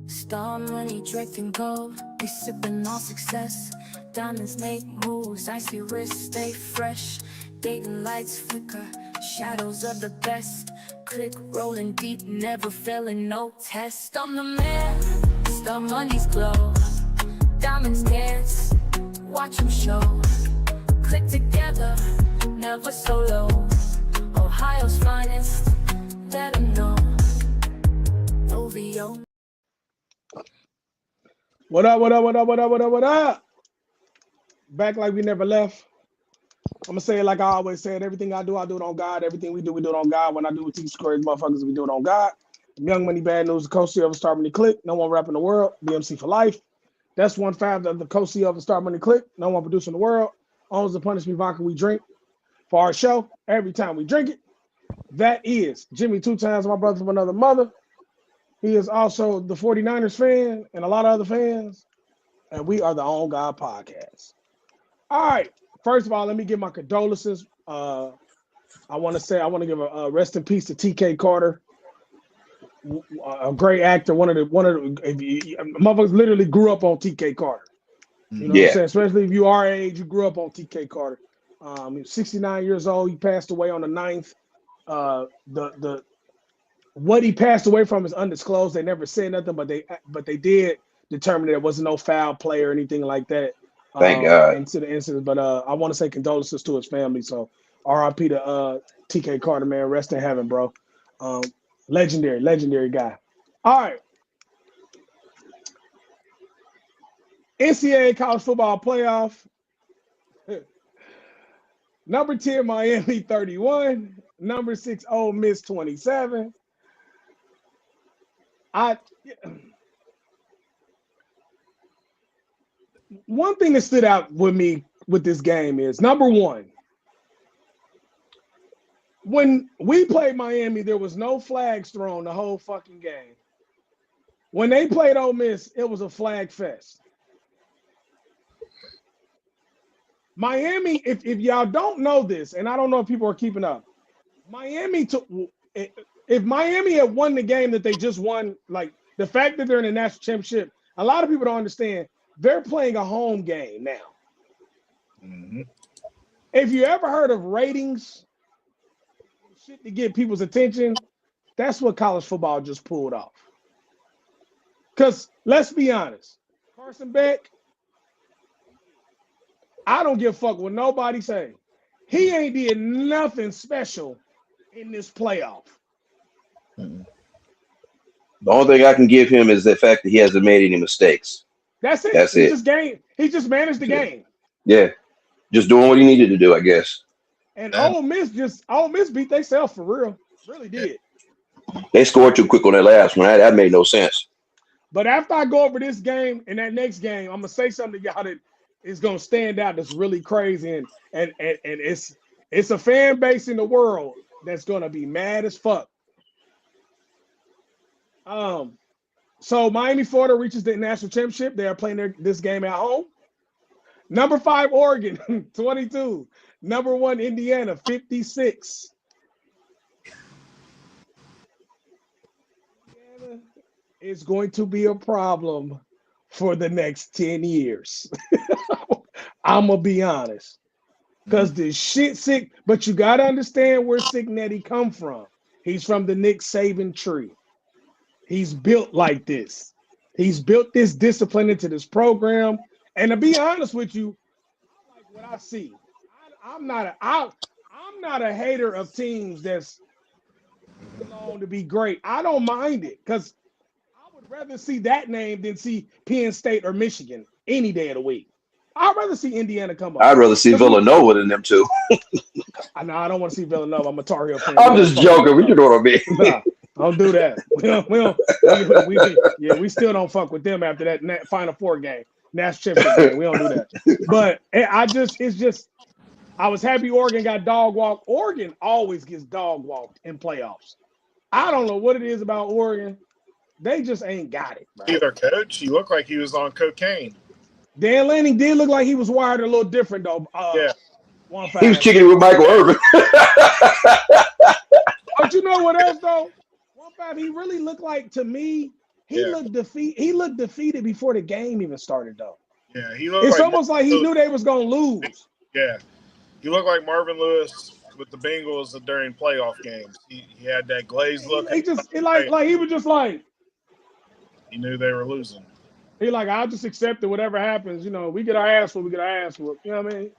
Star money draping gold, we sipping on success. Diamonds make moves, icy wrists stay fresh. Dating lights flicker, shadows of the best. Click rolling deep, never failing, no test. I'm the man, star money's glow. Diamonds dance, watch them show. Click together, never solo. Ohio's finest, let them know. OVO. What up, what up, what up, what up, what up, what up? Back like we never left. I'm gonna say it like I always said. Everything I do it on God. Everything we do it on God. When I do with these crazy motherfuckers, we do it on God. Young Money, Bad News, the co-CEO of the Star Money Click. No one rap in the world. BMC for life. That's 1/5 of the co-CEO of the Star Money Click. No one producer in the world. Owns the Punish Me vodka we drink for our show. Every time we drink it. That is Jimmy 2 times, my brother from another mother. He is also the 49ers fan and a lot of other fans. And we are the On God Podcast. All right. First of all, let me give my condolences. I want to give a rest in peace to T.K. Carter, a great actor. One of the motherfuckers literally grew up on T.K. Carter. You know what I'm saying? Especially if you our age, you grew up on T.K. Carter. He was 69 years old. He passed away on the 9th. What he passed away from is undisclosed. They never said nothing, but they did determine there was no foul play or anything like that. Thank God. Into the incident. But I want to say condolences to his family. So RIP to TK Carter, man. Rest in heaven, bro. Legendary guy. All right. NCAA college football playoff. Number 10, Miami 31. Number 6, Ole Miss 27. One thing that stood out with me with this game is, number one, when we played Miami, there was no flags thrown the whole fucking game. When they played Ole Miss, it was a flag fest. Miami, if y'all don't know this, and I don't know if people are keeping up, if Miami had won the game that they just won, like the fact that they're in the national championship, a lot of people don't understand. They're playing a home game now. Mm-hmm. If you ever heard of ratings, shit to get people's attention, that's what college football just pulled off. Because let's be honest, Carson Beck, I don't give a fuck what nobody say. He ain't did nothing special in this playoff. Mm-hmm. The only thing I can give him is the fact that he hasn't made any mistakes. That's it. He just managed the game. Yeah. Just doing what he needed to do, I guess. And Ole Miss beat themselves for real. Really did. They scored too quick on that last one. That made no sense. But after I go over this game and that next game, I'm gonna say something to y'all that is gonna stand out that's really crazy. And it's a fan base in the world that's gonna be mad as fuck. So Miami, Florida reaches the national championship. They are playing this game at home. Number 5, Oregon, 22. Number 1, Indiana, 56. Indiana is going to be a problem for the next 10 years. I'm going to be honest. Because the shit sick, but you got to understand where Cignetti come from. He's from the Nick Saban tree. He's built like this. He's built this discipline into this program. And to be honest with you, I like what I see. I'm not a hater of teams that's known to be great. I don't mind it because I would rather see that name than see Penn State or Michigan any day of the week. I'd rather see Indiana come up. I'd rather see Villanova than them two. I don't want to see Villanova. I'm a Tar Heel fan. I'm just joking. You know what I mean? Nah. Don't do that. We still don't fuck with them after that Final Four game, national championship game. We don't do that. But I was happy Oregon got dog walked. Oregon always gets dog walked in playoffs. I don't know what it is about Oregon. They just ain't got it. Bro. Either coach, he looked like he was on cocaine. Dan Lanning did look like he was wired a little different though. Yeah. He was 1-5. kicking it with Michael Irvin. But you know what else though? 1-5. He really looked like to me. He Yeah. looked defeated before the game even started though. Yeah, he looked It's like almost like he knew they was gonna lose. yeah, he looked like Marvin Lewis with the Bengals during playoff games. He had that glazed look. He just like he was just like He knew they were losing. he like I'll just accept it. Whatever happens, you know, we get our ass whooped, we get our ass whooped. You know what I mean?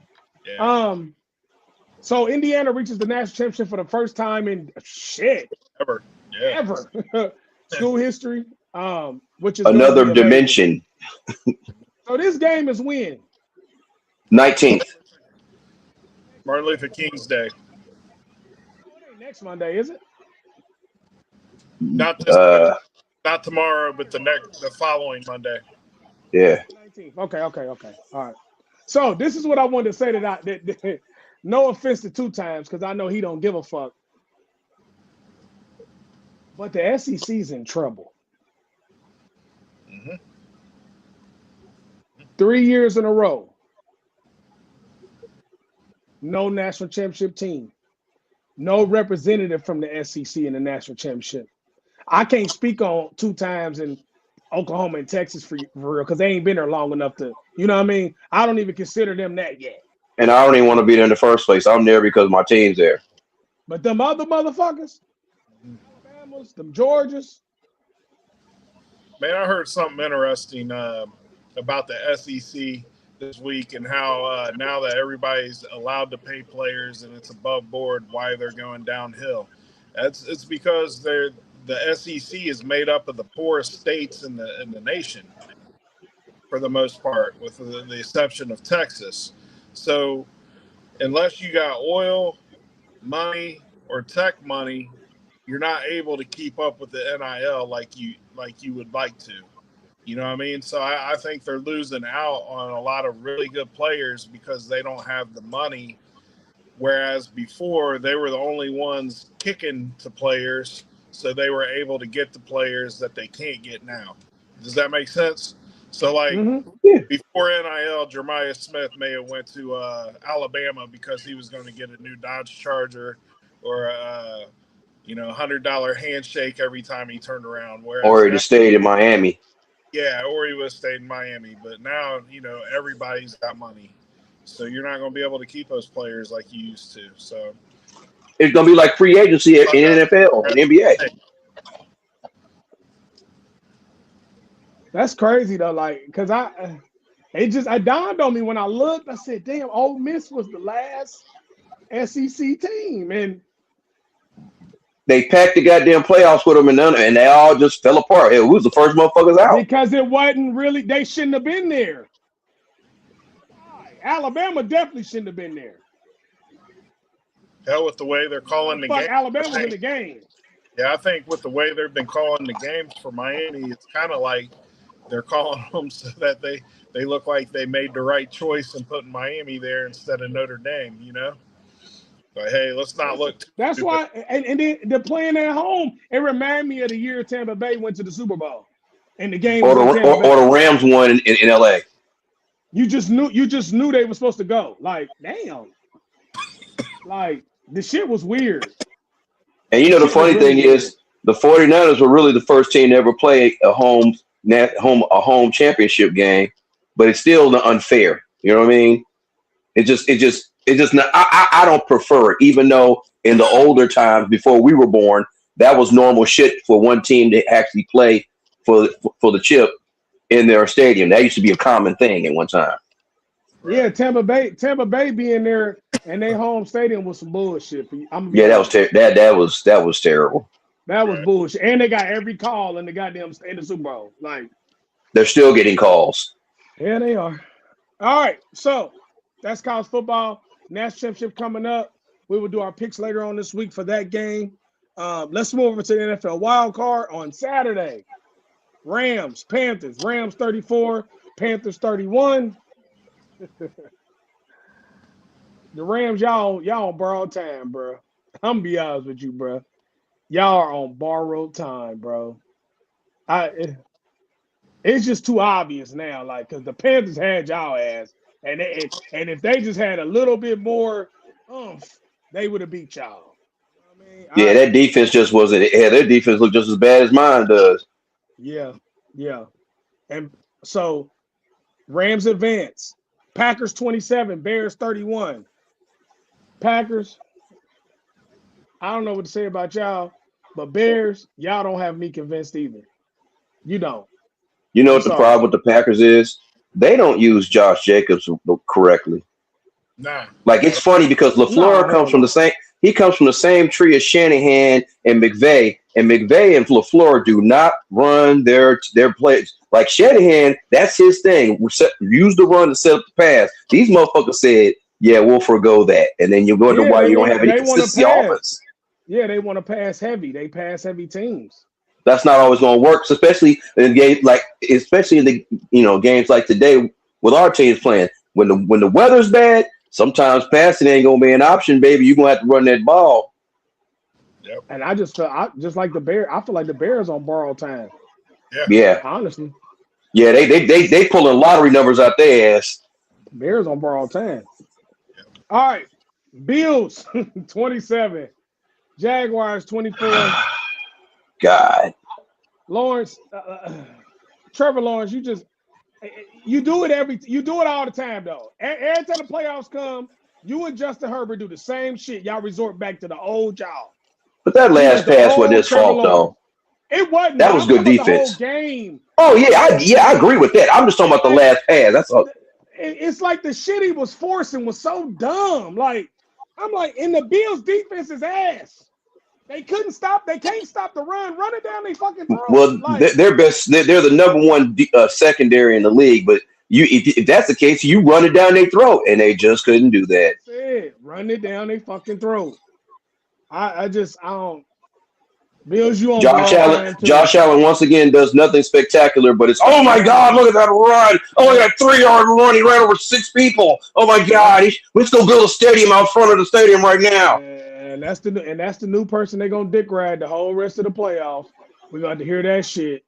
Yeah, So Indiana reaches the national championship for the first time in ever. Yeah, ever school history. Which is Another gonna be amazing. dimension. So this game is when? 19th. Martin Luther King's Day. It ain't next Monday, is it? Not this, not tomorrow, but the following Monday. Yeah. 19th. Okay. All right. So this is what I wanted to say that no offense to 2 times because I know he don't give a fuck. But the SEC's in trouble. Mm-hmm. 3 years in a row. No national championship team. No representative from the SEC in the national championship. I can't speak on 2 times in Oklahoma and Texas for real because they ain't been there long enough to, you know what I mean? I don't even consider them that yet. And I don't even want to be there in the first place. I'm there because my team's there. But them other motherfuckers, Alabamas, them Georgias. Man, I heard something interesting about the SEC this week and how now that everybody's allowed to pay players and it's above board, why they're going downhill. It's because the SEC is made up of the poorest states in the nation for the most part, with the exception of Texas. So unless you got oil, money, or tech money, you're not able to keep up with the NIL like you would like to. You know what I mean? So I think they're losing out on a lot of really good players because they don't have the money. Whereas before, they were the only ones kicking to players, so they were able to get the players that they can't get now. Does that make sense? So, like, before NIL, Jeremiah Smith may have went to Alabama because he was going to get a new Dodge Charger or $100 handshake every time he turned around. Whereas Or he just stayed in Miami. Yeah, or he would have stayed in Miami. But now, everybody's got money. So you're not going to be able to keep those players like you used to. So It's going to be like free agency in NFL and NBA. That's crazy though, like, because it dawned on me when I looked. I said, "Damn, Ole Miss was the last SEC team," and they packed the goddamn playoffs with them, and they all just fell apart. Hell, we was the first motherfuckers out. Because it wasn't really, they shouldn't have been there. Alabama definitely shouldn't have been there. Hell, with the way they're calling the game, Alabama was in the game. Yeah, I think with the way they've been calling the games for Miami, it's kind of like they're calling them so that they look like they made the right choice and putting Miami there instead of Notre Dame, But hey, let's not look. That's why, and then they're playing at home. It reminded me of the year Tampa Bay went to the Super Bowl, and the game or the Rams won in LA. You just knew they were supposed to go. Like, damn, like the shit was weird. And the funny thing is, the 49ers were really the first team to ever play a home championship game, but it's still unfair. You know what I mean? It just not. I don't prefer it, even though in the older times before we were born, that was normal shit for one team to actually play for the chip in their stadium. That used to be a common thing at one time. Yeah, Tampa Bay being there and their home stadium was some bullshit. That was terrible. That was bullshit. And they got every call in the goddamn in the Super Bowl. Like, they're still getting calls. Yeah, they are. All right, so that's college football. National championship coming up. We will do our picks later on this week for that game. Let's move over to the NFL wild card on Saturday. Rams, Panthers. Rams 34, Panthers 31. The Rams, y'all on borrowed time, bro. I'm gonna be honest with you, bro. Y'all are on borrowed time, bro. It's just too obvious now, like, because the Panthers had y'all ass And if they just had a little bit more oomph, they would have beat y'all. You know what I mean? Yeah, that defense just wasn't. Yeah, their defense looked just as bad as mine does. Yeah. And so Rams advance. Packers 27, Bears 31. Packers, I don't know what to say about y'all, but Bears, y'all don't have me convinced either. You don't. You know I'm what the sorry. problem with the Packers is? They don't use Josh Jacobs correctly. Nah. Like it's funny because LaFleur No, hell comes from no. the same. He comes from the same tree as Shanahan and McVay, and McVay and LaFleur do not run their plays. Like Shanahan, that's his thing. Use the run to set up the pass. These motherfuckers said, "Yeah, we'll forgo that," and then you wonder Yeah, why they you don't wanna- have any they wanna consistency pass. offense. Yeah, they want to pass heavy. They pass heavy teams. That's not always going to work, especially in games like, especially in the games like today with our teams playing. When the weather's bad, sometimes passing ain't gonna be an option, baby. You're gonna have to run that ball. Yep. And I just feel just like the Bears. I feel like the Bears on borrowed time. Yeah, Honestly, yeah. They pulling lottery numbers out their ass. Bears on borrowed time. All right, Bills 27, Jaguars 24. God, Lawrence, Trevor Lawrence, you do it you do it all the time though. Every time the playoffs come, you and Justin Herbert do the same shit. Y'all resort back to the old y'all. but that last The pass wasn't old his Trevor fault Lawrence. though. It wasn't. That was I'm good talking about the whole defense. game. Oh yeah, I agree with that. I'm just talking about the last pass. That's all. It's like the shit he was forcing was so dumb. Like I'm like, and the Bills' defense is ass. They couldn't stop. They can't stop the run. Run it down. They fucking throw. Well, Like, they're best. They're the number one secondary in the league. But if that's the case, you run it down their throat, and they just couldn't do that. said, run it down. They fucking throat. I don't. Bills, you on Josh Allen once again does nothing spectacular, but it's oh my god, look at that run! Oh, he got a 3-yard run. He ran over 6 people. Oh my god, let's go build a stadium out front of the stadium right now. And that's the new person they're gonna dick ride the whole rest of the playoffs. We're gonna have to hear that shit.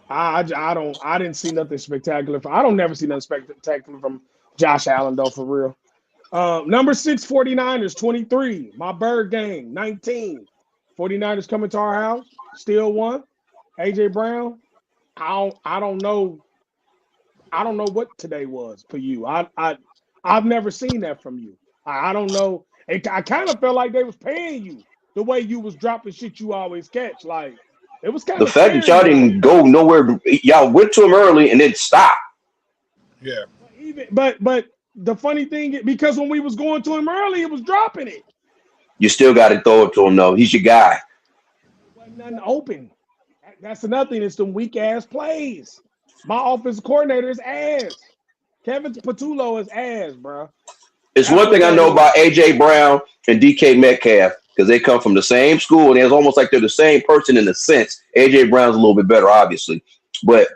I didn't see nothing spectacular. I don't never see nothing spectacular from Josh Allen though, for real. Number 6, 49ers, 23. My bird gang, 19. 49ers coming to our house, still won. AJ Brown, I don't know what today was for you. I've never seen that from you. I don't know. I kind of felt like they was paying you the way you was dropping shit you always catch. Like it was kind The of fact that y'all didn't go nowhere, y'all went to him early and then stopped. Yeah. But the funny thing is, because when we was going to him early, it was dropping it. You still got to throw it to him though. He's your guy. Wasn't nothing open. That's another thing. It's some weak ass plays. My offensive coordinator is ass. Kevin Patullo is ass, bro. It's one thing I know about AJ Brown and DK Metcalf because they come from the same school and it's almost like they're the same person in a sense. AJ Brown's a little bit better, obviously, but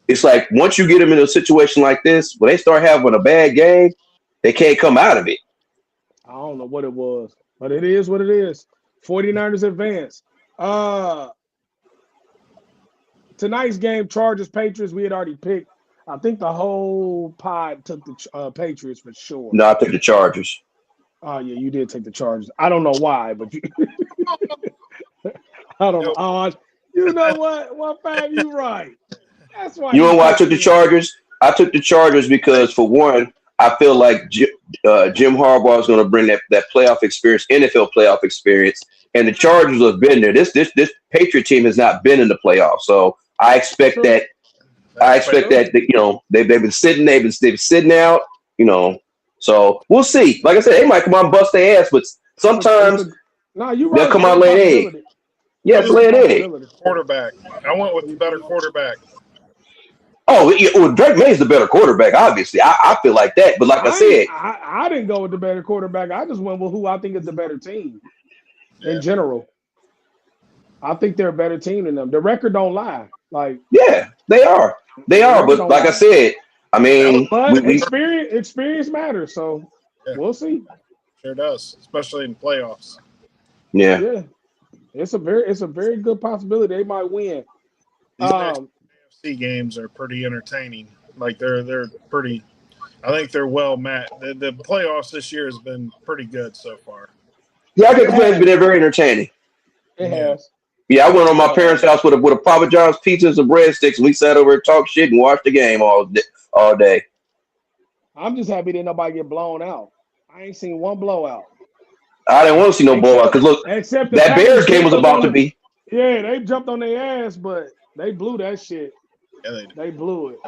it's like once you get them in a situation like this, when they start having a bad game, they can't come out of it. I don't know what it was, but it is what it is. 49ers advance. Tonight's game, Chargers, Patriots, we had already picked. I think the whole pod took the Patriots for sure. No, I took the Chargers. Oh, yeah, you did take the Chargers. I don't know why, but you I don't know. You know what? Well, Fab, you right. That's why. You know why I took the Chargers? I took the Chargers because, for one, I feel like Jim Harbaugh is going to bring that playoff experience, NFL playoff experience, and the Chargers have been there. This Patriot team has not been in the playoffs, so I expect that. I expect that they've been sitting, they've been sitting out, So we'll see. Like I said, they might come out and bust their ass, but sometimes they'll come out and lay an egg. Yeah, lay an egg. Quarterback. I went with the better quarterback. Oh, Drake May's the better quarterback, obviously. I feel like that. But like I said, I didn't go with the better quarterback. I just went with who I think is the better team in general. I think they're a better team than them. The record don't lie. Like, yeah, they are. They are. But like I said, I mean, experience matters. So we'll see. Sure does, especially in playoffs. Yeah. It's a very good possibility they might win. These AFC games are pretty entertaining. Like they're pretty. I think they're well met. The playoffs this year has been pretty good so far. Yeah, I get complain. It's been very entertaining. It Yeah. has. Yeah, I went on my parents' house with a Papa John's pizza and some breadsticks, and we sat over and talked shit and watched the game all day. I'm just happy that nobody get blown out. I ain't seen one blowout. I didn't want to see no blowout because look, Except the that Packers Bears game was jumped about on to them. be. Yeah, they jumped on their ass, but they blew that shit. Yeah, they do. They blew it.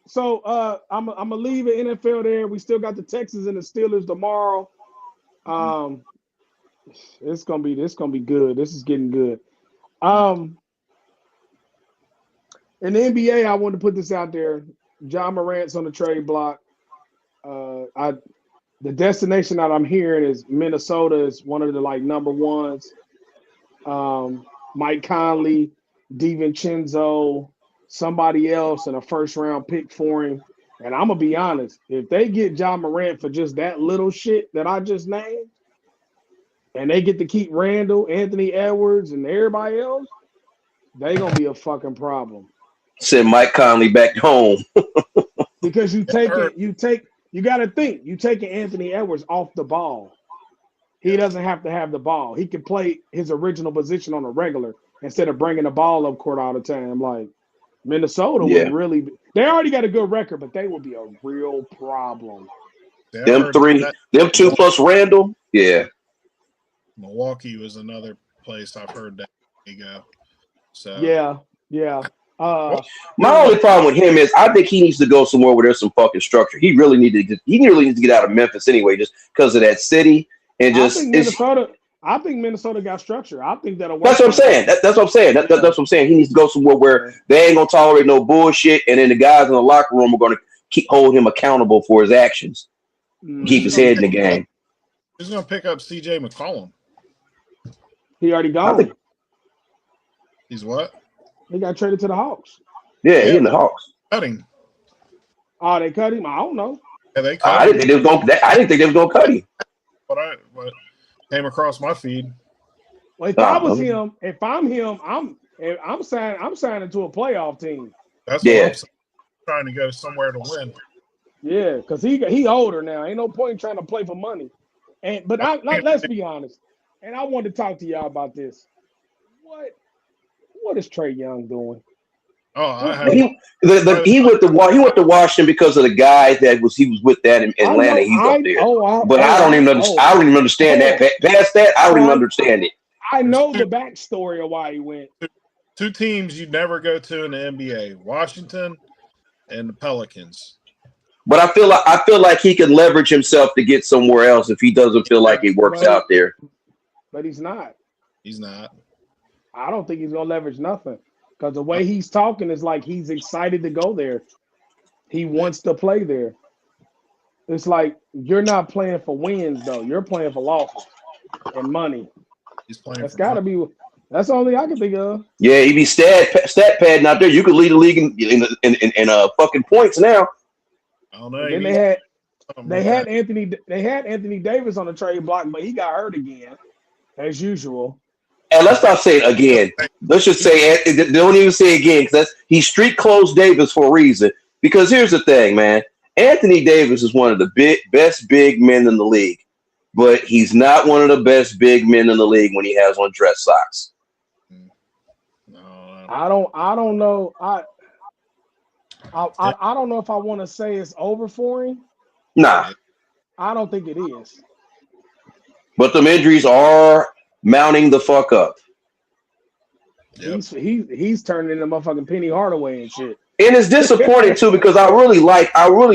So I'm gonna leave the NFL there. We still got the Texans and the Steelers tomorrow. It's gonna be good. This is getting good. In the NBA, I want to put this out there. John Morant's on the trade block. The destination that I'm hearing is Minnesota is one of the number ones. Mike Conley, DiVincenzo, somebody else, and a first round pick for him. And I'm gonna be honest, if they get John Morant for just that little shit that I just named, and they get to keep Randall, Anthony Edwards, and everybody else, they gonna be a fucking problem. Send Mike Conley back home. Because you gotta think, you taking Anthony Edwards off the ball. He doesn't have to have the ball. He can play his original position on a regular instead of bringing the ball up court all the time. Like Minnesota would really be, they already got a good record, but they would be a real problem. Them two plus Randall. Yeah. Milwaukee was another place I've heard that they go. So Yeah. My only problem with him is I think he needs to go somewhere where there's some fucking structure. He really needs to get out of Memphis anyway, just because of that city and just. I think Minnesota got structure. I think that'll work. That's what I'm saying. That's what I'm saying. That's what I'm saying. He needs to go somewhere where they ain't gonna tolerate no bullshit, and then the guys in the locker room are gonna hold him accountable for his actions. Keep his head in the game. He's gonna pick up CJ McCollum. He already gone. He's what? He got traded to the Hawks. Yeah, he in the Hawks. Cutting. Oh, they cut him? I don't know. Yeah, they cut I didn't think they was gonna cut him. What came across my feed. Well, if I was him, if I'm him, I'm signing to a playoff team. That's what I'm saying. Trying to go somewhere to win. Yeah, because he older now. Ain't no point in trying to play for money. But let's be honest. And I wanted to talk to y'all about this. What is Trae Young doing? Oh, he went to Washington because of the guy that he was with that in Atlanta. He's up there. I don't even understand that. Past that, I don't even understand it. I know the backstory of why he went. Two teams you'd never go to in the NBA: Washington and the Pelicans. But I feel like he can leverage himself to get somewhere else if he doesn't feel like it works out there. But he's not. He's not. I don't think he's gonna leverage nothing because the way he's talking is like he's excited to go there. He wants to play there. It's like you're not playing for wins though. You're playing for losses and money. He's playing. That's got to be. That's the only I can think of. Yeah, he be stat padding out there. You could lead the league in fucking points now. I don't know. Then they had Anthony Davis on the trade block, but he got hurt again, as usual. And let's not say it again. Let's just say don't even say it again because he street closed Davis for a reason. Because here's the thing, man. Anthony Davis is one of the best big men in the league, but he's not one of the best big men in the league when he has on dress socks. I don't know. I don't know if I want to say it's over for him. Nah. I don't think it is. But the injuries are mounting the fuck up. Yep. He's turning into motherfucking Penny Hardaway and shit. And it's disappointing too because I really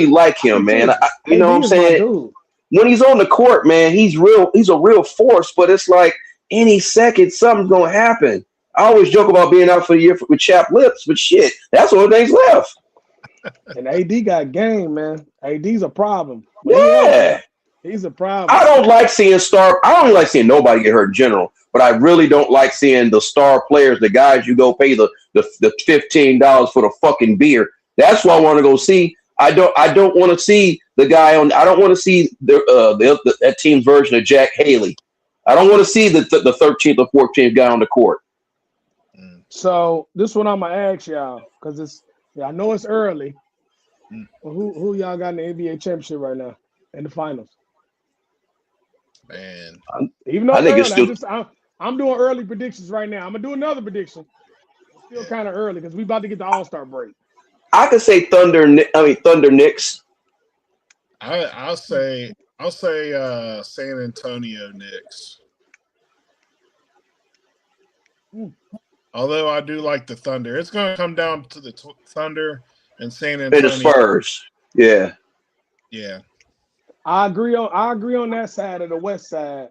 like him, man. You know what I'm saying? When he's on the court, man, he's a real force, but it's like any second something's gonna happen. I always joke about being out for the year with chapped lips, but shit, that's all things left. And AD got game, man. AD's a problem. Yeah. He's a problem. I don't like seeing nobody get hurt in general, but I really don't like seeing the star players, the guys you go pay the $15 for the fucking beer. That's what I want to go see. I don't want to see the guy on. I don't want to see that team's version of Jack Haley. I don't want to see the 13th or 14th guy on the court. So this one I'm gonna ask y'all because Yeah, I know it's early. Mm. But who y'all got in the NBA championship right now in the finals? Man, Even though I it's think it's early, still. I'm doing early predictions right now. I'm gonna do another prediction. It's still kind of early because we about to get the All-Star break. I could say Thunder Knicks. I'll say San Antonio Knicks. Although I do like the Thunder, it's going to come down to the Thunder and San And the Antonio. Spurs. Yeah. Yeah. I agree on that side of the West side.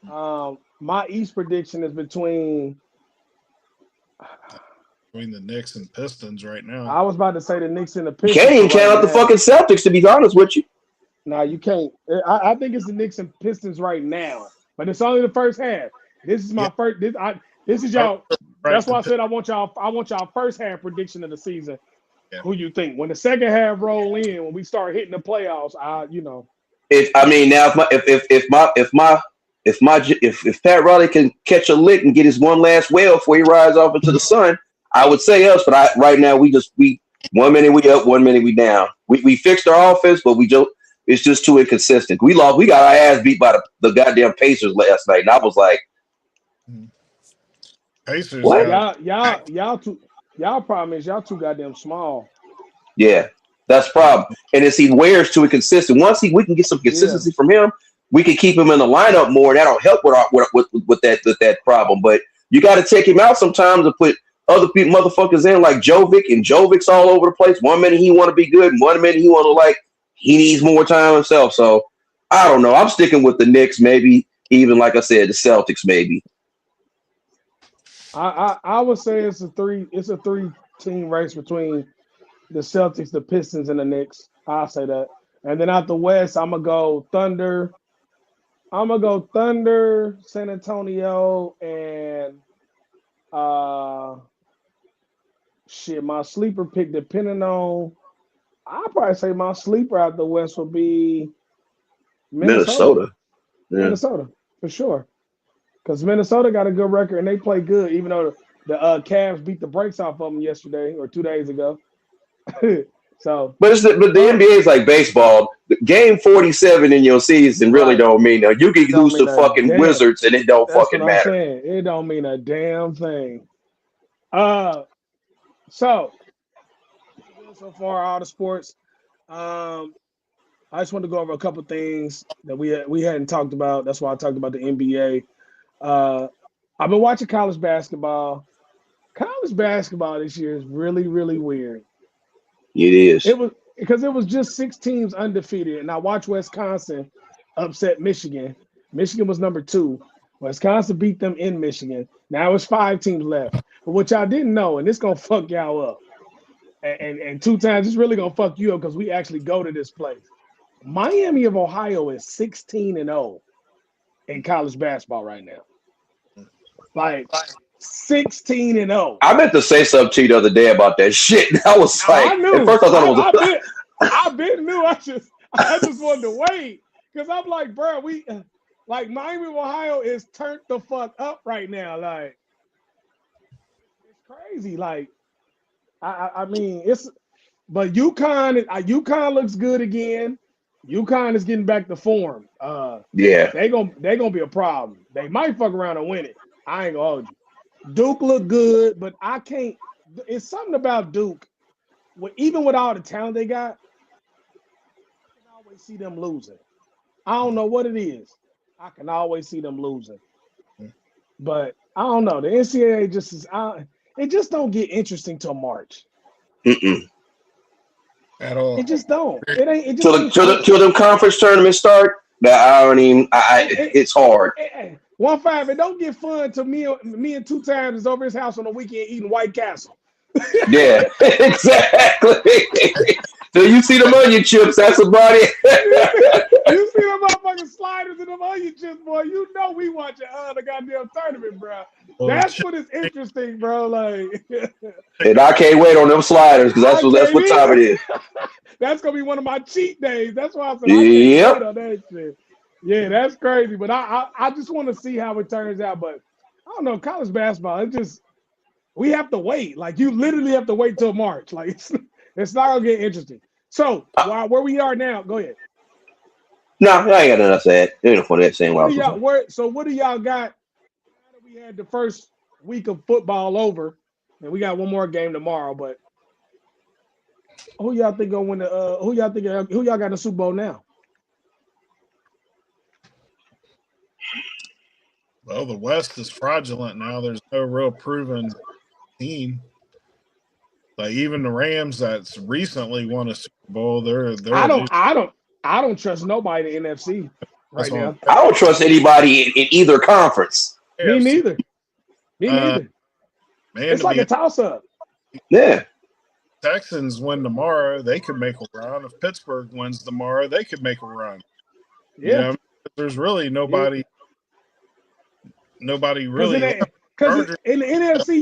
My East prediction is between Between the Knicks and Pistons right now. I was about to say the Knicks and the You Pistons. can't even count out the fucking Celtics, to be honest with you. No, you can't. I think it's the Knicks and Pistons right now, but it's only the first half. This is my first. This is y'all. Right, That's why I said I want y'all first half prediction of the season. Yeah. Who you think when the second half roll in, when we start hitting the playoffs? If Pat Riley can catch a lick and get his one last whale before he rides off into the sun, I would say us. But right now we 1 minute we up, 1 minute we down. We fixed our offense, but it's just too inconsistent. We got our ass beat by the goddamn Pacers last night, and I was like, Pacers. What? Y'all problem is y'all too goddamn small. yeah, that's the problem. And it's he wears too inconsistent. Once we can get some consistency from him, we can keep him in the lineup more. And that'll help with that problem. But you got to take him out sometimes and put other people, motherfuckers in like Jovic, and Jovic's all over the place. 1 minute he want to be good, and 1 minute he want to he needs more time himself. So I don't know. I'm sticking with the Knicks, maybe even like I said, the Celtics, maybe. I would say it's a three-team race between the Celtics, the Pistons, and the Knicks. I'll say that. And then out the West, I'm gonna go Thunder. San Antonio, and my sleeper pick, depending on, I'll probably say my sleeper out the West will be Minnesota. Yeah. Minnesota, for sure. Because Minnesota got a good record and they play good, even though the Cavs beat the brakes off of them yesterday or 2 days ago. So, but the NBA is like baseball. Game 47 in your season really don't mean that. You can lose to fucking Wizards and it don't fucking matter. It don't mean a damn thing. So far all the sports. I just want to go over a couple things that we hadn't talked about. That's why I talked about the NBA. I've been watching college basketball. College basketball this year is really, really weird. It is. It was because it was just 6 teams undefeated, and I watched Wisconsin upset Michigan. Michigan was number 2. Wisconsin beat them in Michigan. Now it's 5 teams left. But what y'all didn't know, and it's gonna fuck y'all up, and 2 times it's really gonna fuck you up because we actually go to this place. Miami of Ohio is 16-0 in college basketball right now. Like 16-0. I meant to say something to you the other day about that shit. I was like, at first I thought it was. I been knew. I just wanted to wait because I'm like, bro, we like Miami of Ohio is turned the fuck up right now. Like it's crazy. Like I mean but UConn looks good again. UConn is getting back to form. Yeah, they gonna be a problem. They might fuck around and win it. I ain't gonna hold you. Duke look good, but I can't. It's something about Duke. Even with all the talent they got, I can always see them losing. I don't know what it is. I can always see them losing. But I don't know. The NCAA just is. It just don't get interesting till March. At all. It just don't. It ain't. It just till the conference tournament start. That I don't even. It's hard. 1-5. It don't get fun to me and 2 times is over his house on the weekend eating White Castle. Yeah, exactly. So you see them onion chips? That's about it. You see them motherfucking sliders and them onion chips, boy. You know we watching the goddamn tournament, bro. That's what is interesting, bro. Like, and I can't wait on them sliders because that's what time it is. That's gonna be one of my cheat days. That's why I said yep. I can't wait on that shit. Yeah, that's crazy. But I just want to see how it turns out. But I don't know, college basketball, We have to wait. Like you literally have to wait till March. Like it's not gonna get interesting. So where we are now, go ahead. No, I ain't got nothing to say. Ain't no fun that saying what I was gonna say. What do y'all got? Now that we had the first week of football over, and we got one more game tomorrow. But who y'all think gonna win the? Who y'all got in the Super Bowl now? Well, the West is fraudulent now. There's no real proven team. Like even the Rams that's recently won a Super Bowl, I don't trust nobody in the NFC right now. I don't trust anybody in either conference. Me neither. Man, it's like a toss-up. Yeah. Texans win tomorrow, they could make a run. If Pittsburgh wins tomorrow, they could make a run. Yeah. You know, there's really nobody really. Because in the NFC,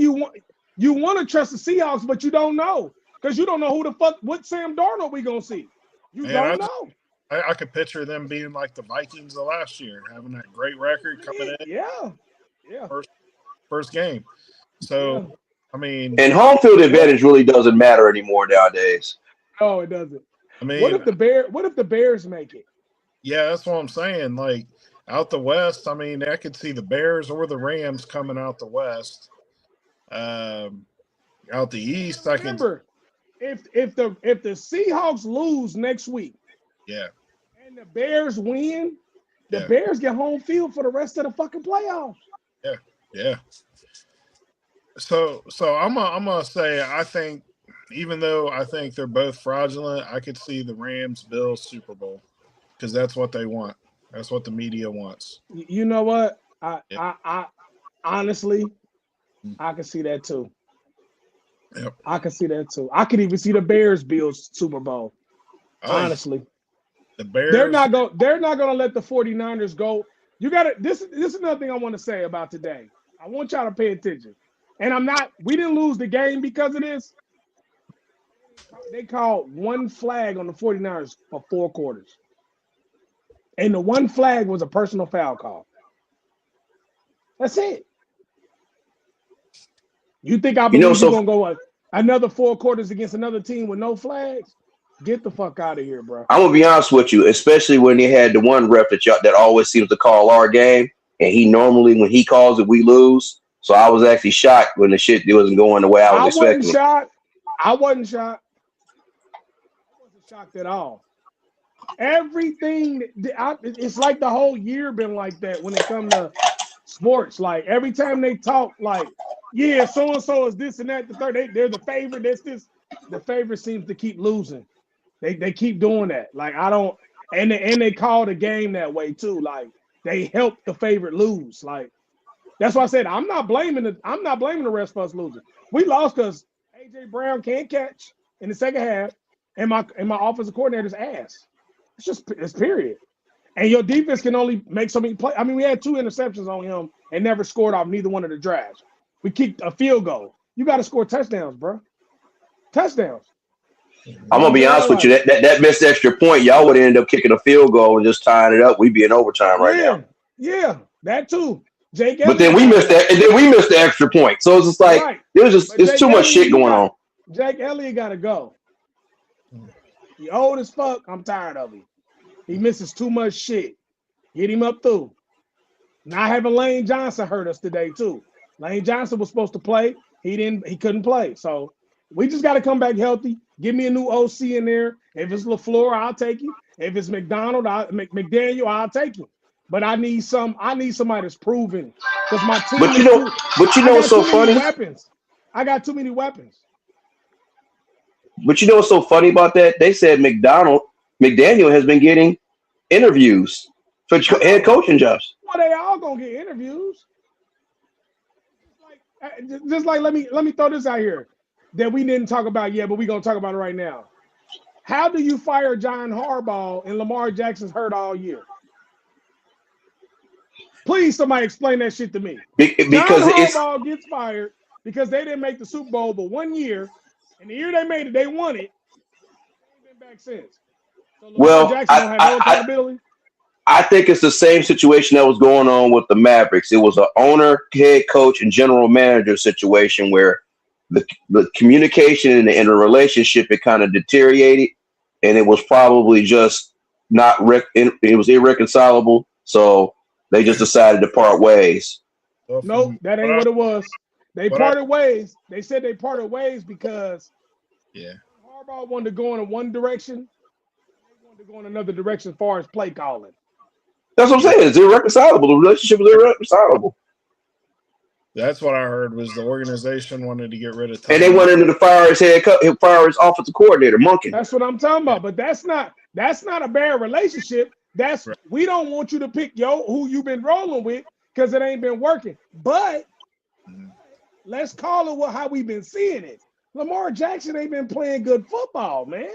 you want to trust the Seahawks, but you don't know because you don't know what Sam Darnold we gonna see. You don't know. I could picture them being like the Vikings of last year, having that great record coming in. Yeah. First game. So, I mean, and home field advantage really doesn't matter anymore nowadays. No, it doesn't. I mean, what if the Bears make it? Yeah, that's what I'm saying. Like out the West, I mean, I could see the Bears or the Rams coming out the West. Out the East, Remember, if the Seahawks lose next week, and the Bears win, the Bears get home field for the rest of the fucking playoffs. Yeah. So I'm gonna say I think even though I think they're both fraudulent, I could see the Rams Bills Super Bowl because that's what they want. That's what the media wants. You know what? I honestly, I can see that too. Yep. I can see that too. I could even see the Bears Bills Super Bowl. Honestly. The Bears they're not gonna let the 49ers go. You gotta this is another thing I want to say about today. I want y'all to pay attention. And we didn't lose the game because of this. They called one flag on the 49ers for 4 quarters. And the one flag was a personal foul call. That's it. You think I believe you're gonna go another 4 quarters against another team with no flags? Get the fuck out of here, bro. I'm gonna be honest with you, especially when they had the one ref that always seems to call our game, and he normally when he calls it, we lose. So I was actually shocked when the shit wasn't going the way I was expecting. I wasn't shocked at all. Everything it's like the whole year been like that when it comes to sports. Like every time they talk, like, yeah, so and so is this and that. The third, they're the favorite. That's this. The favorite seems to keep losing. They keep doing that. Like I don't, and they call the game that way too. Like they help the favorite lose. Like that's why I said I'm not blaming the rest of us losing. We lost because AJ Brown can't catch in the second half, and my offensive coordinator's ass. It's period. And your defense can only make so many plays. I mean, we had 2 interceptions on him and never scored off neither one of the drives. We kicked a field goal. You got to score touchdowns, bro. Touchdowns. I'm gonna be honest with you. That missed extra point, y'all would end up kicking a field goal and just tying it up. We'd be in overtime right now. Yeah, that too. Jake. But then we missed that, and then we missed the extra point. So it's just like it's too much shit going on. Jake Elliott got to go. He old as fuck. I'm tired of him. He misses too much shit. Get him up through. Not having Lane Johnson hurt us today too. Lane Johnson was supposed to play. He couldn't play. So we just got to come back healthy. Give me a new OC in there. If it's LaFleur, I'll take him. If it's McDaniel, I'll take him. But I need somebody that's proven because my team. But you know what's so funny? I got too many weapons. But you know what's so funny about that? They said McDaniel has been getting interviews for head coaching jobs. Well, they all gonna get interviews. Just like let me throw this out here that we didn't talk about yet, but we're gonna talk about it right now. How do you fire John Harbaugh and Lamar Jackson's hurt all year? Please, somebody explain that shit to me. Because John Harbaugh gets fired because they didn't make the Super Bowl but 1 year, and the year they made it, they won it. They ain't been back since. So Lamar Jackson don't have no accountability. I think it's the same situation that was going on with the Mavericks. It was an owner, head coach, and general manager situation where the communication and the relationship it kind of deteriorated, and it was probably just it was irreconcilable. So they just decided to part ways. Well, Nope, that ain't what it was. They What parted ways. They said they parted ways because Yeah. Harbaugh wanted to go in one direction. They wanted to go in another direction as far as play calling. That's what I'm saying. It's irreconcilable. The relationship is irreconcilable. That's what I heard was the organization wanted to get rid of Tom. And they wanted him to fire his offensive coordinator, Monken. That's what I'm talking about. But that's not a bad relationship. That's Right. we don't want you to pick who you've been rolling with because it ain't been working. But Mhm. let's call it how we've been seeing it. Lamar Jackson ain't been playing good football, man.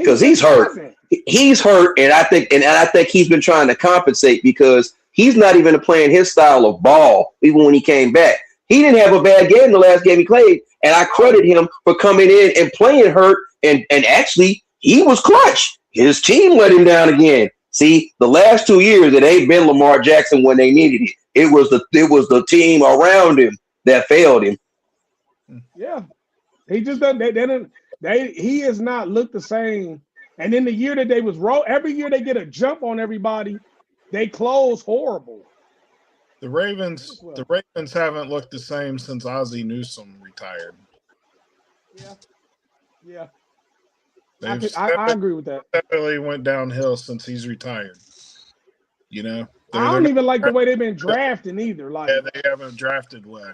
'Cause he's hurt. He's hurt, and I think he's been trying to compensate because he's not even playing his style of ball, even when he came back. He didn't have a bad game the last game he played, and I credit him for coming in and playing hurt, and actually he was clutch. His team let him down again. See, the last 2 years, it ain't been Lamar Jackson when they needed it. It was the team around him that failed him. Yeah, he just doesn't. He has not looked the same. And in the year that they was every year they get a jump on everybody, they close horrible. The Ravens haven't looked the same since Ozzie Newsome retired. Yeah, They've I agree with that. definitely went downhill since he's retired. You know, I don't even like the way they've been drafting either. Like, they haven't drafted well.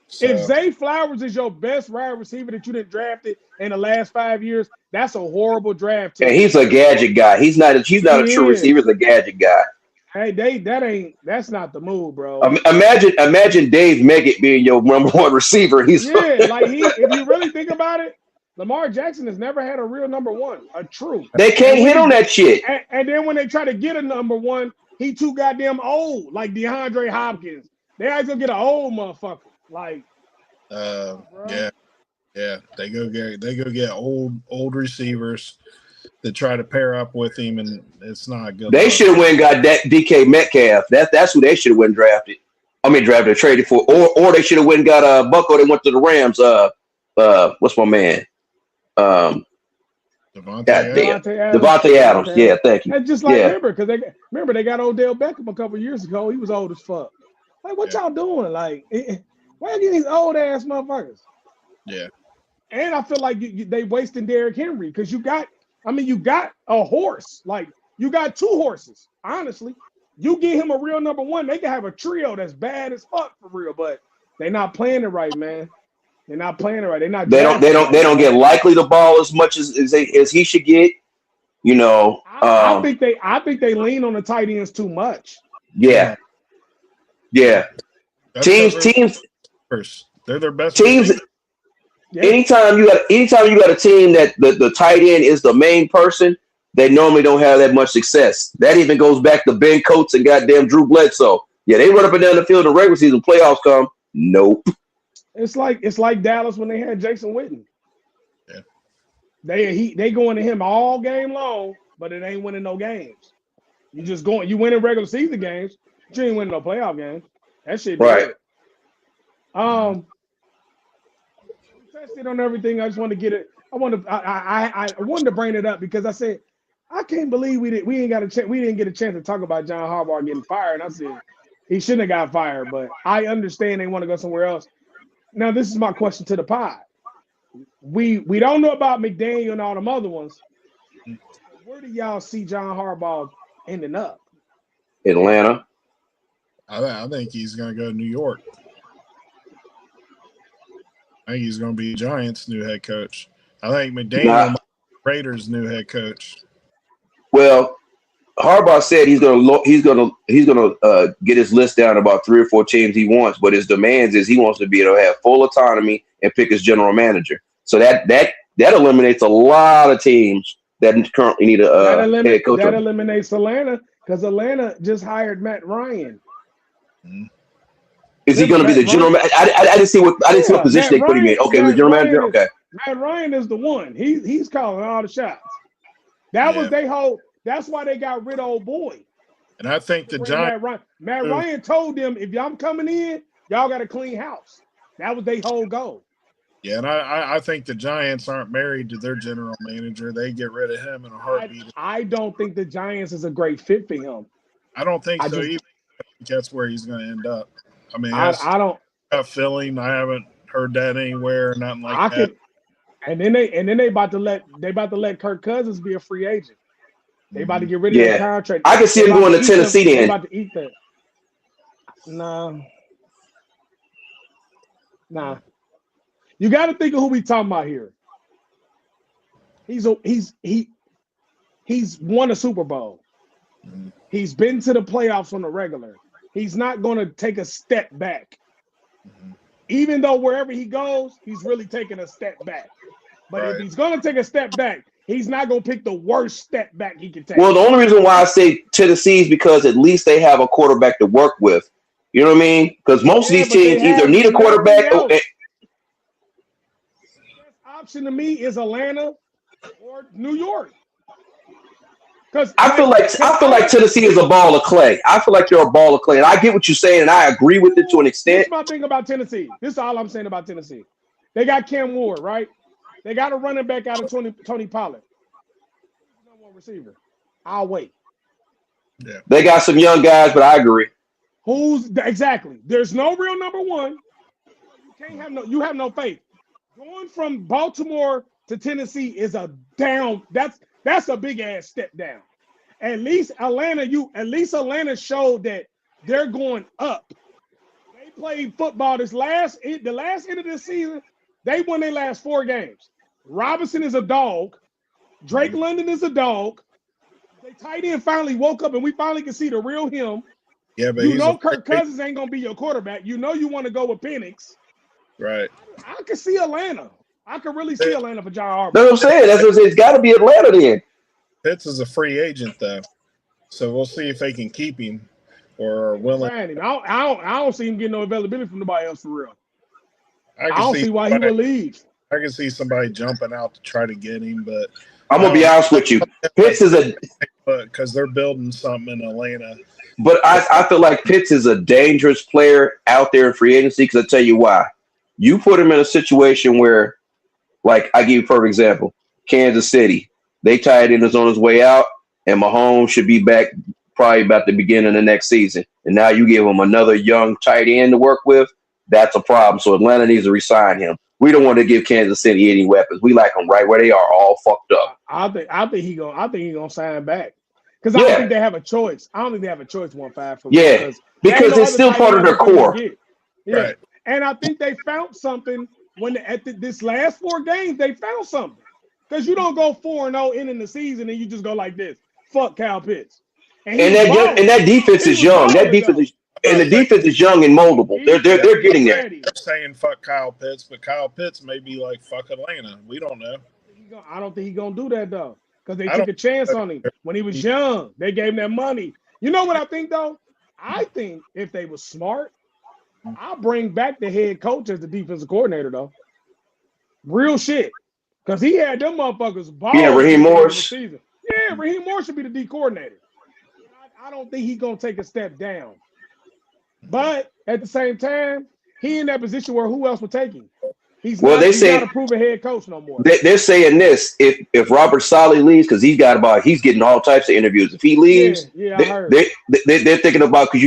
So, if Zay Flowers is your best wide receiver that you didn't draft it in the last 5 years, that's a horrible draft. And he's a gadget guy. He's not a true receiver. He's a gadget guy. Hey, that's not the move, bro. Imagine Dave Meggett being your number one receiver. He's if you really think about it, Lamar Jackson has never had a real number one, a true. They can't hit on that shit. And then when they try to get a number one, he too goddamn old, like DeAndre Hopkins. They always gonna get an old motherfucker. Like, yeah, they go get old receivers that try to pair up with him, and it's not good. They should have went and got that DK Metcalf. That's who they should have went and drafted. Traded for, or they should have went and got Bucko. They went to the Rams. What's my man? Devontae Adams. Yeah, thank you. And just like remember they got Odell Beckham a couple years ago. He was old as fuck. Like, what y'all doing? Like, why you getting these old ass motherfuckers? Yeah. And I feel like they wasting Derrick Henry because you got a horse. Like, you got two horses. Honestly, you give him a real number one, they can have a trio that's bad as fuck for real. But they're not playing it right, man. They're not playing it right. They're not. They don't get likely the ball as much as he should get. You know. I think they lean on the tight ends too much. Yeah. Teams. They're their best teams. Yeah. Anytime you got a team that the tight end is the main person, they normally don't have that much success. That even goes back to Ben Coates and goddamn Drew Bledsoe. Yeah, they run up and down the field in regular season. Playoffs come. Nope. It's like Dallas when they had Jason Witten. Yeah. They going to him all game long, but it ain't winning no games. You winning regular season games, but you ain't winning no playoff games. That shit right. Tested on everything. I just want to get it. I wanted to bring it up because I said I can't believe we didn't get a chance to talk about John Harbaugh getting fired. And I said he shouldn't have got fired, but I understand they want to go somewhere else. Now this is my question to the pod. We don't know about McDaniel and all them other ones. Where do y'all see John Harbaugh ending up? Atlanta. I think he's going to go to New York. I think he's going to be Giants' new head coach. I think McDaniel, Raiders' new head coach. Well, Harbaugh said he's going to get his list down about 3 or 4 teams he wants, but his demands is he wants to be able to have full autonomy and pick his general manager. So that eliminates a lot of teams that currently need a head coach. That eliminates Atlanta because Atlanta just hired Matt Ryan. Is he going to be the general manager? I didn't see what position they put him in. Okay, the general manager. Okay, Matt Ryan is the one. He's calling all the shots. That That's why they got rid of old boy. And I think the Bring Giants. Matt Ryan told them, if y'all coming in, y'all got to clean house. That was their whole goal. Yeah, and I think the Giants aren't married to their general manager. They get rid of him in a heartbeat. I don't think the Giants is a great fit for him. I don't think so just, either. I think that's where he's going to end up. I mean, I don't. That feeling. I haven't heard that anywhere. Nothing like that. And then they about to let Kirk Cousins be a free agent. They about to get rid of that contract. I can see him going to Tennessee then. They about to eat that. Nah. You got to think of who we talking about here. He's won a Super Bowl. He's been to the playoffs on the regular. He's not going to take a step back. Even though wherever he goes, he's really taking a step back. But if he's going to take a step back, he's not going to pick the worst step back he can take. Well, the only reason why I say Tennessee is because at least they have a quarterback to work with. You know what I mean? Because most of these teams either need a quarterback or the best option to me is Atlanta or New York. Because I feel like Tennessee is a ball of clay. I feel like they're a ball of clay. And I get what you're saying, and I agree with it to an extent. This is my thing about Tennessee. This is all I'm saying about Tennessee. They got Cam Ward, right? They got a running back out of Tony Pollard. Number one receiver. I'll wait. Yeah. They got some young guys, but I agree. Exactly? There's no real number one. You have no faith. Going from Baltimore to Tennessee is a down. That's a big ass step down. At least Atlanta showed that they're going up. They played football the last end of this season. They won their last 4 games. Robinson is a dog. Drake London is a dog. They tight end finally woke up, and we finally can see the real him. Yeah, but Kirk Cousins ain't gonna be your quarterback. You know you want to go with Penix. Right. I can see Atlanta. I can really see Atlanta for John Harbaugh. That's what I'm saying. It's got to be Atlanta then. Pitts is a free agent though, so we'll see if they can keep him or are willing. I don't see him getting no availability from nobody else for real. I don't see why he would leave. I can see somebody jumping out to try to get him, but I'm gonna be honest with you. Pitts is because they're building something in Atlanta. But I feel like Pitts is a dangerous player out there in free agency because I tell you why. You put him in a situation where, like, I give you a perfect example. Kansas City, they tied in is on his way out, and Mahomes should be back probably about the beginning of the next season. And now you give him another young tight end to work with. That's a problem. So Atlanta needs to resign him. We don't want to give Kansas City any weapons. We like them right where they are, all fucked up. I think he gonna sign back because I don't think they have a choice. I don't think they have a choice 1-5 for because it's still part of their core. Yeah, right. And I think they found something when this last 4 games they found something because you don't go 4-0 in the season and you just go like this. Fuck Kyle Pitts. And that defense is young. That defense is. And the defense is young and moldable. They're getting there. They're saying fuck Kyle Pitts, but Kyle Pitts may be like fuck Atlanta. We don't know. I don't think he's gonna do that though, because they took a chance on him when he was young. They gave him that money. You know what I think though? I think if they were smart, I'll bring back the head coach as the defensive coordinator though. Real shit, because he had them motherfuckers balling. Yeah, Raheem Morris. Yeah, Raheem Morris should be the D coordinator. I don't think he's gonna take a step down. But at the same time, he in that position where who else would take him? He's not a proven head coach no more. They're saying this: if Robert Saleh leaves, because he's getting all types of interviews. If he leaves, I heard. They're thinking about because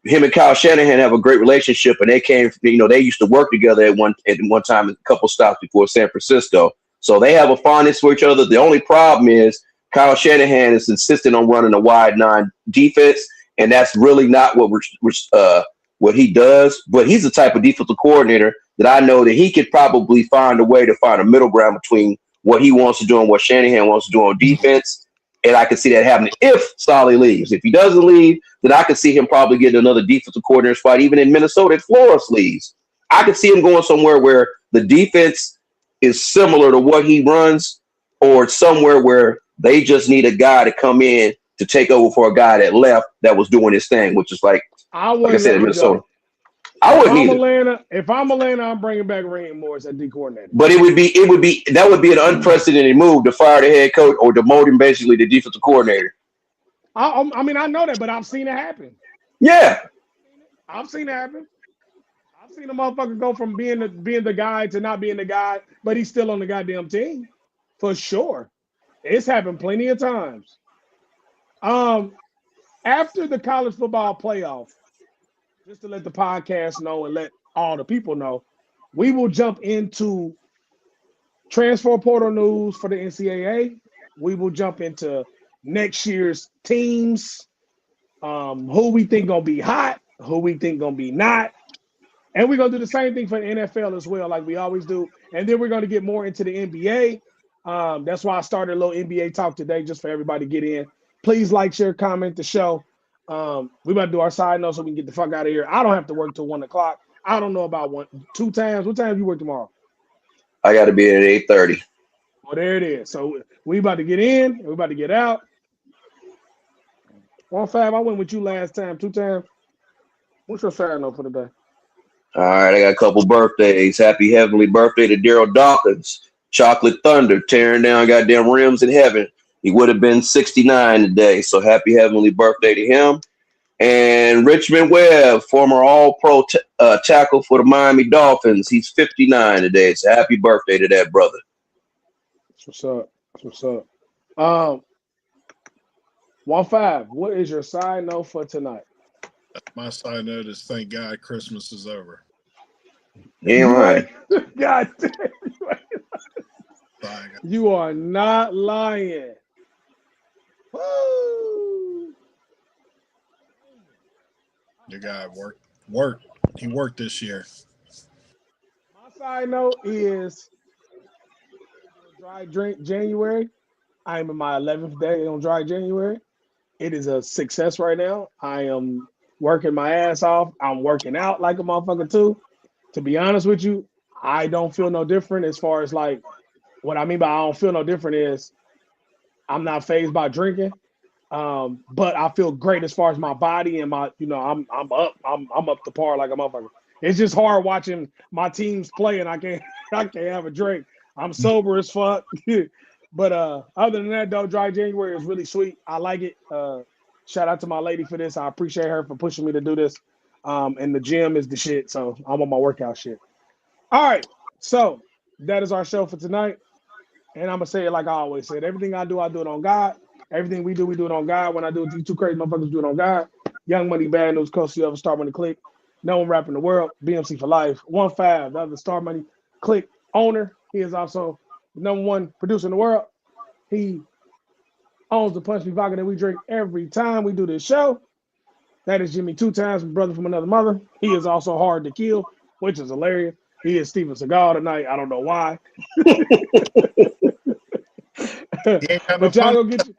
him and Kyle Shanahan have a great relationship, and they came. They used to work together at one time, a couple stops before San Francisco. So they have a fondness for each other. The only problem is Kyle Shanahan is insistent on running a wide 9 defense. And that's really not what he does. But he's the type of defensive coordinator that I know that he could probably find a way to find a middle ground between what he wants to do and what Shanahan wants to do on defense. And I can see that happening if Saleh leaves. If he doesn't leave, then I can see him probably getting another defensive coordinator spot, even in Minnesota if Flores leaves. I could see him going somewhere where the defense is similar to what he runs or somewhere where they just need a guy to come in to take over for a guy that left that was doing his thing, which is like I said, Minnesota. I If wouldn't I'm either. Atlanta, I'm bringing back Raheem Morris as D coordinator. But that would be an unprecedented move to fire the head coach or demote him basically the defensive coordinator. I mean, I know that, but I've seen it happen. Yeah. I've seen it happen. I've seen a motherfucker go from being the guy to not being the guy, but he's still on the goddamn team. For sure. It's happened plenty of times. After the college football playoff, just to let the podcast know and let all the people know, we will jump into transfer portal news for the NCAA. We will jump into next year's teams, who we think gonna be hot, who we think gonna be not. And we're gonna do the same thing for the NFL as well, like we always do. And then we're gonna get more into the NBA. That's why I started a little NBA talk today, just for everybody to get in. Please like, share, comment the show. We about to do our side note so we can get the fuck out of here. I don't have to work till 1 o'clock. I don't know about 2 times. What time do you work tomorrow? I got to be at 8:30. Well, there it is. So we about to get in and we about to get out. 1-5, I went with you last time, 2 times. What's your side note for the day? All right, I got a couple birthdays. Happy heavenly birthday to Daryl Dawkins, Chocolate Thunder, tearing down goddamn rims in heaven. He would have been 69 today, so happy heavenly birthday to him. And Richmond Webb, former All-Pro tackle for the Miami Dolphins, he's 59 today. So happy birthday to that brother. What's up? What's up? 1-5, what is your side note for tonight? My side note is thank God Christmas is over. Yeah, right. God damn. Bye. You are not lying. Woo. The guy worked. He worked this year. My side note is dry drink January. I am in my 11th day on dry January. It is a success right now. I am working my ass off. I'm working out like a motherfucker too. To be honest with you, I don't feel no different as far as like what I mean by I don't feel no different is I'm not fazed by drinking. But I feel great as far as my body and my, I'm up to par like a motherfucker. It's just hard watching my teams play and I can't have a drink. I'm sober as fuck. But other than that though, dry January is really sweet. I like it. Shout out to my lady for this. I appreciate her for pushing me to do this. And the gym is the shit, so I'm on my workout shit. All right, so that is our show for tonight. And I'm gonna say it like I always said. Everything I do it on God. Everything we do it on God. When I do it, these two crazy motherfuckers do it on God. Young Money, Bad News, Coast to the other Star Money Click. No one rap in the world. BMC for life. 1-5, the other Star Money Click owner. He is also the #1 producer in the world. He owns the Punch Me Vodka that we drink every time we do this show. That is Jimmy 2 times, brother from another mother. He is also hard to kill, which is hilarious. He is Steven Seagal tonight. I don't know why. But y'all go get you.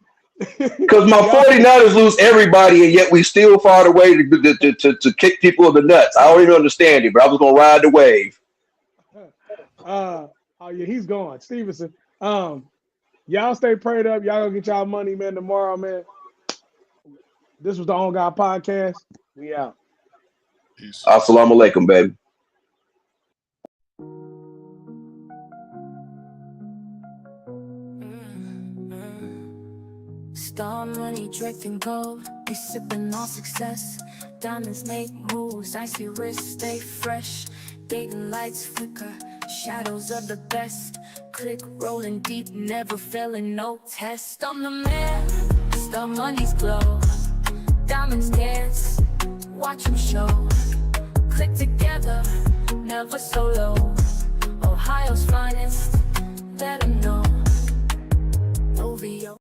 Because my 49ers lose everybody, and yet we still found a way to kick people in the nuts. I don't even understand it, but I was going to ride the wave. Oh, yeah, he's gone. Stevenson. Y'all stay prayed up. Y'all go get y'all money, man, tomorrow, man. This was the On God Podcast. We out. Peace. Assalamu alaikum, baby. Star money drifting gold, we sipping on success. Diamonds make moves, icy wrists stay fresh. Dating lights flicker, shadows of the best. Click rolling deep, never failing, no test. I'm the man, star money's glow. Diamonds dance, watch them show. Click together, never solo. Ohio's finest, let 'em know. OVO.